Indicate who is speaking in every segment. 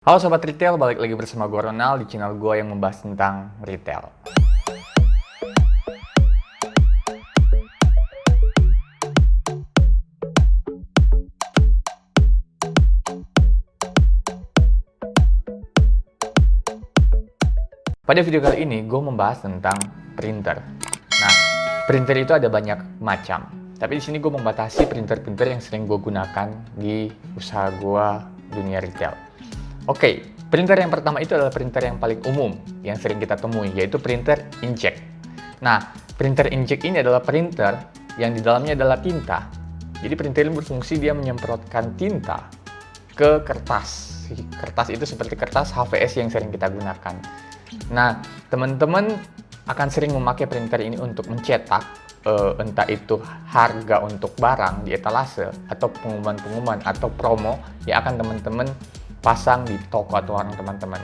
Speaker 1: Halo Sobat Retail, balik lagi bersama gue Ronald di channel gue yang membahas tentang retail. Pada video kali ini gue membahas tentang printer. Nah, printer itu ada banyak macam. Tapi di sini gue membatasi printer-printer yang sering gue gunakan di usaha gue dunia retail. Oke, printer yang pertama itu adalah printer yang paling umum yang sering kita temui, yaitu printer inkjet. Nah, printer inkjet ini adalah printer yang di dalamnya adalah tinta. Jadi printer ini berfungsi dia menyemprotkan tinta ke kertas. Kertas itu seperti kertas HVS yang sering kita gunakan. Nah, teman-teman akan sering memakai printer ini untuk mencetak entah itu harga untuk barang di etalase atau pengumuman-pengumuman atau promo yang akan teman-teman pasang di toko atau warung teman-teman.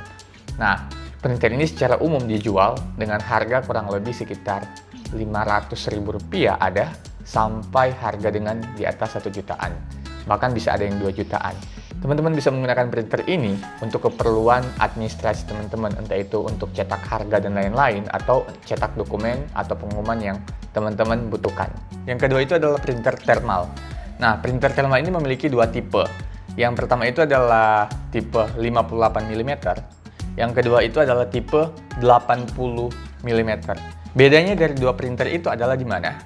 Speaker 1: Nah, printer ini secara umum dijual dengan harga kurang lebih sekitar Rp500.000 ada sampai harga dengan di atas 1 jutaan. Bahkan bisa ada yang 2 jutaan. Teman-teman bisa menggunakan printer ini untuk keperluan administrasi teman-teman, entah itu untuk cetak harga dan lain-lain atau cetak dokumen atau pengumuman yang teman-teman butuhkan. Yang kedua itu adalah printer thermal. Nah, printer thermal ini memiliki dua tipe. Yang pertama itu adalah tipe 58 mm. Yang kedua itu adalah tipe 80 mm. Bedanya dari dua printer itu adalah di mana?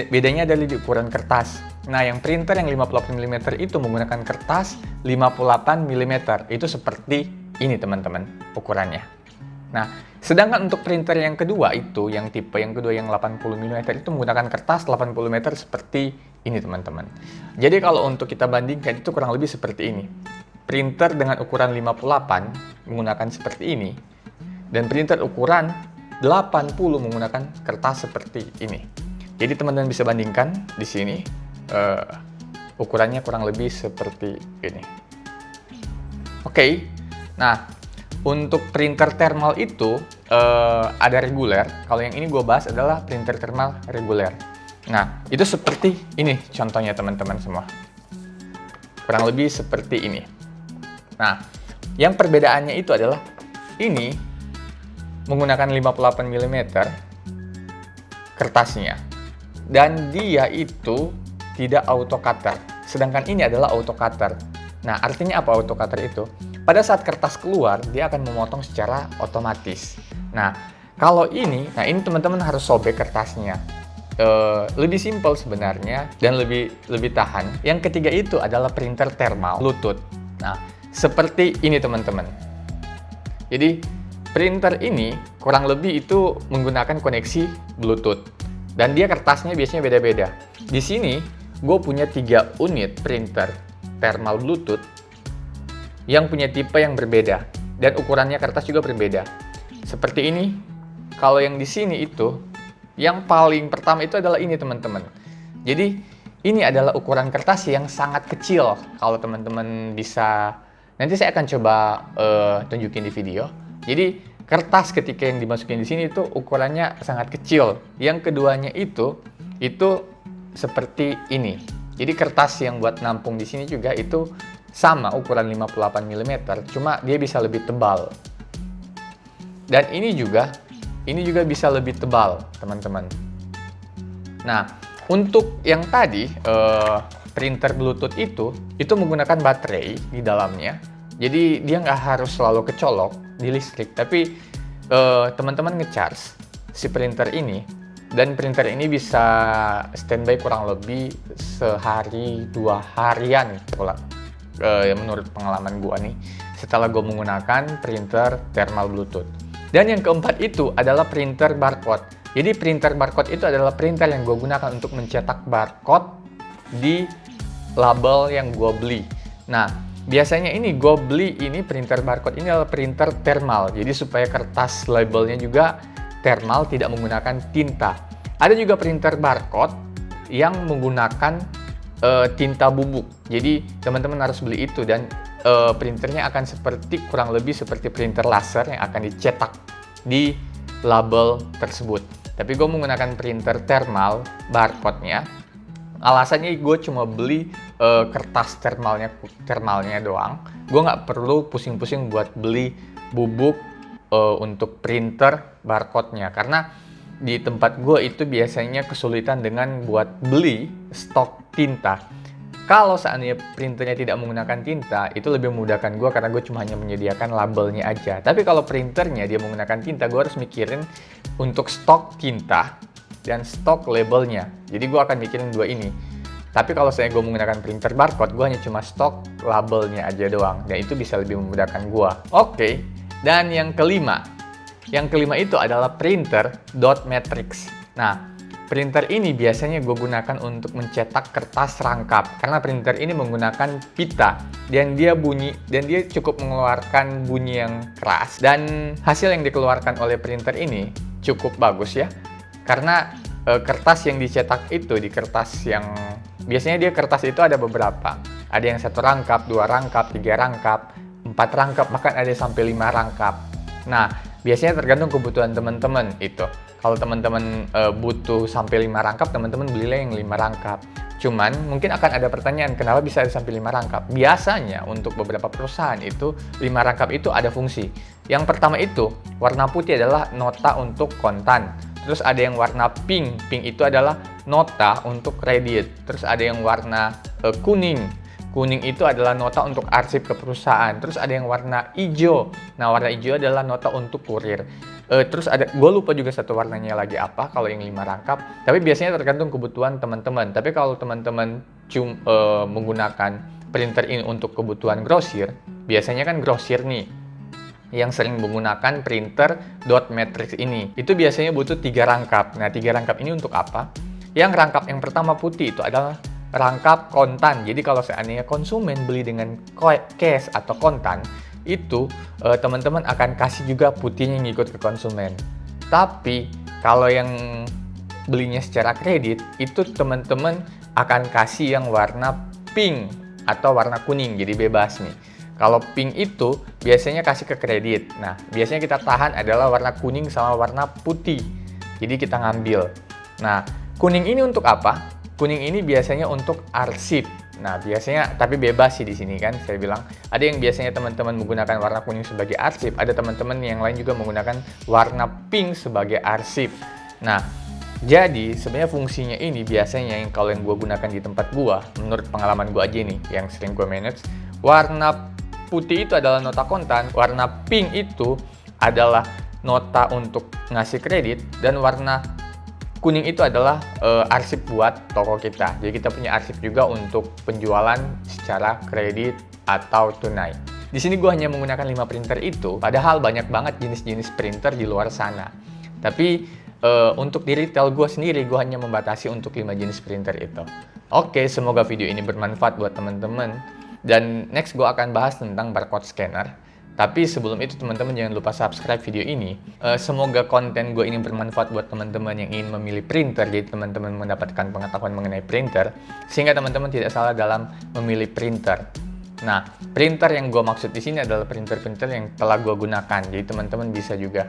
Speaker 1: Bedanya adalah di ukuran kertas. Nah, yang printer yang 58 mm itu menggunakan kertas 58 mm. Itu seperti ini teman-teman ukurannya. Nah, sedangkan untuk printer yang kedua itu, yang tipe yang kedua yang 80 mm itu menggunakan kertas 80 mm seperti ini teman-teman. Jadi kalau untuk kita bandingkan itu kurang lebih seperti ini. Printer dengan ukuran 58 menggunakan seperti ini. Dan printer ukuran 80 menggunakan kertas seperti ini. Jadi teman-teman bisa bandingkan di sini ukurannya kurang lebih seperti ini. Oke. Nah, untuk printer thermal itu ada reguler. Kalau yang ini gue bahas adalah printer thermal reguler. Nah, itu seperti ini contohnya teman-teman semua. Kurang lebih seperti ini. Nah, yang perbedaannya itu adalah ini menggunakan 58 mm kertasnya. Dan dia itu tidak auto cutter. Sedangkan ini adalah auto cutter. Nah, artinya apa auto cutter itu? Pada saat kertas keluar, dia akan memotong secara otomatis. Nah, kalau ini, ini teman-teman harus sobek kertasnya. Lebih simpel sebenarnya dan lebih tahan. Yang ketiga itu adalah printer thermal Bluetooth. Nah, seperti ini teman-teman. Jadi, printer ini kurang lebih itu menggunakan koneksi Bluetooth. Dan dia kertasnya biasanya beda-beda. Di sini, gue punya 3 unit printer thermal Bluetooth yang punya tipe yang berbeda dan ukurannya kertas juga berbeda. Seperti ini. Kalau yang di sini itu yang paling pertama itu adalah ini teman-teman. Jadi ini adalah ukuran kertas yang sangat kecil. Kalau teman-teman bisa, nanti saya akan coba tunjukin di video. Jadi kertas ketika yang dimasukin di sini itu ukurannya sangat kecil. Yang keduanya itu seperti ini. Jadi kertas yang buat nampung di sini juga itu sama ukuran 58 mm, cuma dia bisa lebih tebal. Dan ini juga bisa lebih tebal, teman-teman. Nah, untuk yang tadi printer Bluetooth itu menggunakan baterai di dalamnya. Jadi dia nggak harus selalu kecolok di listrik, tapi teman-teman ngecharge si printer ini. Dan printer ini bisa standby kurang lebih sehari 2 harian menurut pengalaman gua nih setelah gue menggunakan printer thermal Bluetooth. Dan yang keempat itu adalah printer barcode. Jadi printer barcode itu adalah printer yang gue gunakan untuk mencetak barcode di label yang gue beli. Nah, biasanya ini gue beli ini printer barcode ini adalah printer thermal. Jadi supaya kertas labelnya juga thermal, tidak menggunakan tinta. Ada juga printer barcode yang menggunakan tinta bubuk. Jadi teman-teman harus beli itu dan printernya akan kurang lebih seperti printer laser yang akan dicetak di label tersebut. Tapi gue menggunakan printer thermal barcode-nya. Alasannya gue cuma beli kertas thermalnya doang. Gue nggak perlu pusing-pusing buat beli bubuk untuk printer barcode-nya, karena di tempat gue itu biasanya kesulitan dengan buat beli stok tinta. Kalau seandainya printernya tidak menggunakan tinta, itu lebih memudahkan gue karena gue cuma hanya menyediakan labelnya aja. Tapi kalau printernya dia menggunakan tinta, gue harus mikirin untuk stok tinta dan stok labelnya. Jadi gue akan mikirin dua ini. Tapi kalau saya gue menggunakan printer barcode, gue hanya cuma stok labelnya aja doang. Dan itu bisa lebih memudahkan gue. Oke, dan yang kelima. Yang kelima itu adalah printer dot matrix. Nah, printer ini biasanya gue gunakan untuk mencetak kertas rangkap. Karena printer ini menggunakan pita. Dan dia cukup mengeluarkan bunyi yang keras. Dan hasil yang dikeluarkan oleh printer ini cukup bagus ya. Karena kertas yang dicetak itu di kertas yang biasanya kertas itu ada beberapa. Ada yang 1 rangkap, 2 rangkap, 3 rangkap, 4 rangkap, bahkan ada sampai 5 rangkap. Nah, biasanya tergantung kebutuhan teman-teman itu. Kalau teman-teman butuh sampai 5 rangkap, teman-teman belilah yang 5 rangkap. Cuman mungkin akan ada pertanyaan, kenapa bisa ada sampai 5 rangkap? Biasanya untuk beberapa perusahaan itu 5 rangkap itu ada fungsi. Yang pertama itu, warna putih adalah nota untuk kontan. Terus ada yang warna pink. Pink itu adalah nota untuk kredit. Terus ada yang warna kuning. Kuning itu adalah nota untuk arsip ke perusahaan. Terus ada yang warna hijau. Nah, warna hijau adalah nota untuk kurir. Terus ada, gue lupa juga satu warnanya lagi apa kalau yang 5 rangkap. Tapi biasanya tergantung kebutuhan teman-teman. Tapi kalau teman-teman menggunakan printer ini untuk kebutuhan grosir, biasanya kan grosir nih yang sering menggunakan printer dot matrix ini. Itu biasanya butuh 3 rangkap. Nah, 3 rangkap ini untuk apa? Yang rangkap yang pertama putih itu adalah rangkap kontan. Jadi kalau seandainya konsumen beli dengan cash atau kontan, itu teman-teman akan kasih juga putihnya ngikut ke konsumen. Tapi kalau yang belinya secara kredit, itu teman-teman akan kasih yang warna pink atau warna kuning, jadi bebas nih. Kalau pink itu biasanya kasih ke kredit. Nah, biasanya kita tahan adalah warna kuning sama warna putih. Jadi kita ngambil. Nah, kuning ini untuk apa? Kuning ini biasanya untuk arsip. Nah, biasanya, tapi bebas sih di sini kan, saya bilang. Ada yang biasanya teman-teman menggunakan warna kuning sebagai arsip, ada teman-teman yang lain juga menggunakan warna pink sebagai arsip. Nah, jadi sebenarnya fungsinya ini biasanya yang kalau yang gue gunakan di tempat gue, menurut pengalaman gue aja nih, yang sering gue manage, warna putih itu adalah nota kontan, warna pink itu adalah nota untuk ngasih kredit, dan warna kuning itu adalah arsip buat toko kita. Jadi kita punya arsip juga untuk penjualan secara kredit atau tunai. Di sini gue hanya menggunakan 5 printer itu, padahal banyak banget jenis-jenis printer di luar sana. Tapi untuk di retail gue sendiri, gue hanya membatasi untuk 5 jenis printer itu. Oke, semoga video ini bermanfaat buat teman-teman. Dan next gue akan bahas tentang barcode scanner. Tapi sebelum itu teman-teman jangan lupa subscribe video ini. Semoga konten gue ini bermanfaat buat teman-teman yang ingin memilih printer. Jadi teman-teman mendapatkan pengetahuan mengenai printer, sehingga teman-teman tidak salah dalam memilih printer. Nah, printer yang gue maksud di sini adalah printer-printer yang telah gue gunakan. Jadi teman-teman bisa juga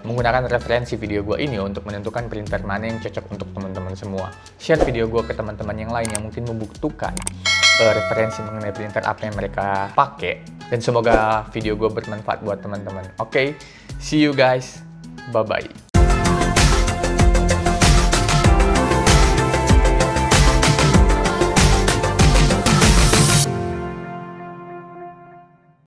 Speaker 1: menggunakan referensi video gue ini untuk menentukan printer mana yang cocok untuk teman-teman semua. Share video gue ke teman-teman yang lain yang mungkin membutuhkan referensi mengenai printer apa yang mereka pakai. Dan semoga video gue bermanfaat buat teman-teman. Oke, see you guys. Bye-bye.